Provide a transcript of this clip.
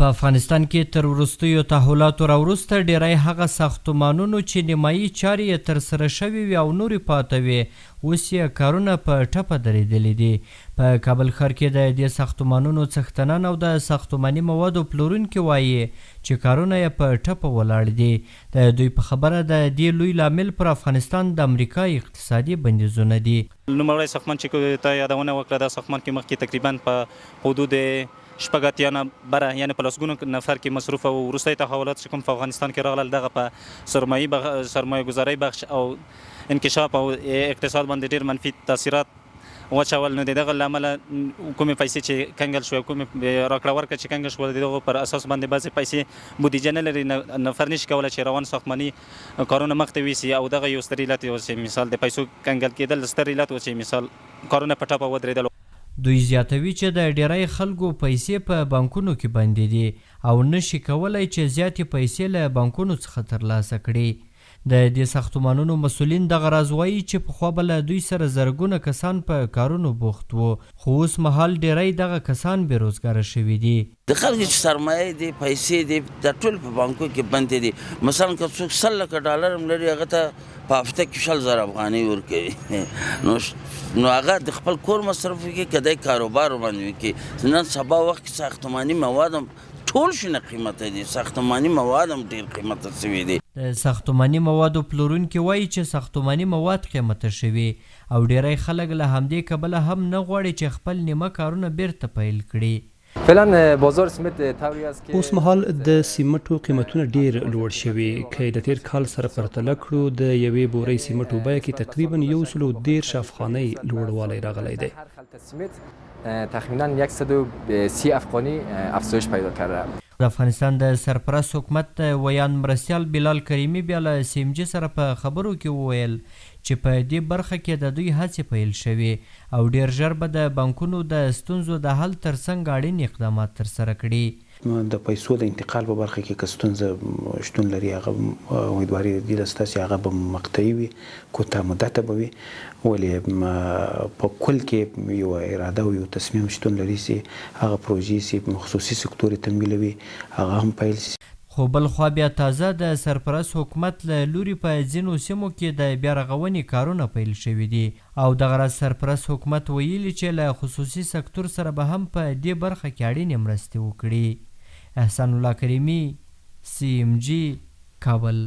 په افغانستان کې تر وروستیو تحولاتو راوروسته ډیری هغه ساختمانونو چې نیمایي چارې یې ترسره شوي وي او نورې پاته وي اوس یې کارونه په ټپه درېدلي دي. په کابل ښار کې د دې ساختمانونو څښتنان او د ساختماني موادو پلورونکي وایي چې کارونه یې په ټپه ولاړ دي. د دوی په خبره د دې لوی لامل پر افغانستان د امریکا اقتصادي بندیزونه دي. نوموړی ساختمان چې ته یادونه وکړه دا ساختمان کې مخکې تقریبا په حدود شپږ اتیا نه بره یعنې په لسګونو نفر کې مصروف او وروستی تحولات چې کوم په افغانستان کې راغلل دغه په سرمایه ګذارۍ بخش او انکشاف او اقتصاد باندې ډېر منفي تاثیرات واچول. نو د دغه له امله کومې پیسې چې کنګل شوې کومې راکړه ورکړه چې کنګل شوه د دغو پر اساس باندې بعضې پیسې بودیجه نه لري نفر نشي کولی چې روان ساختماني کارونه مخته یوسي او دغه یو ستر علت و چې مثال د پیسو کنګل کېدل ستر علت و چې مثال کارونه په ټپه ودرېدل. دوی زیاتوي چې د ډیری خلکو پیسې په بانکونو کې بندې دي او نشي کولی چې زیاتې پیسې له بانکونو څخه ترلاسه کړي. د دې ساختمانونو مسؤلین دغه راز وایي چې پخوا به له دوی سره زرګونه کسان په کارونو بوخت وو خو اوس مهال ډیری دغه کسان بېروزګاره شوي دي. د خلکو چې سرمایه دي پیسې دي دا ټول په بانکو کې بندې دي. مثلا که څوک 100 لکه ډالر هم لري هغه ته په هفته کې 100,000 افغانۍ ورکوي نو هغه د خپل کور مصرف وکړي که دی کاروبار باندې وکړي. نن سبا وخت کې ساختماني مواد هم ټول شونه قیمته دي ساختماني مواد هم ډېر قیمته شوي دي. د ساختماني موادو پلورونکي وایي چې ساختماني مواد قیمته شوي او ډیری خلک له همدې کبله هم نه غواړي چې خپل نیمه کارونه بیرته پیل کړي. اوس مهال د سیمټو قیمتونه ډیر لوړ شوي. که د تیر کال سره پرتله کړو د یوې بورۍ سیمټو بیه کې تقریبا 110 افغانۍ لوړوالی راغلی دی. تقریبا 130 افغانی افزایش پیدا کرده. د افغانستان د سرپرست حکومت ویان مرستیال بلال کریمي بیا له CMG سره په خبرو کې وویل چې په دې برخه کې د دوی هڅې پیل شوي او ډیر ژر به د بانکونو د ستونزو د حل ترڅنګ اړین اقدامات ترسره کړي. د پیسو د انتقال په برخه کې که ستونزه شتون لري هغه امیدواري دي ستاسې هغه به مقطعي وي کوتاه مدته به وي ولې په کل کې یو اراده او یو تصمیم شتون لري چې هغه پروژې چې خصوصي سکتور یې تمویلوي هغه هم پیل شي. خو بل خوا بیا تازه د سرپرست حکومت له لوري په ځینو سیمو کې د بیا رغونې کارونه پیل شوي دي او دغه راز سرپرست حکومت ویلي چې له خصوصي سکتور سره به هم په دې برخه کې اړینې مرستې وکړي. احسان الله کریمي CMG کابل.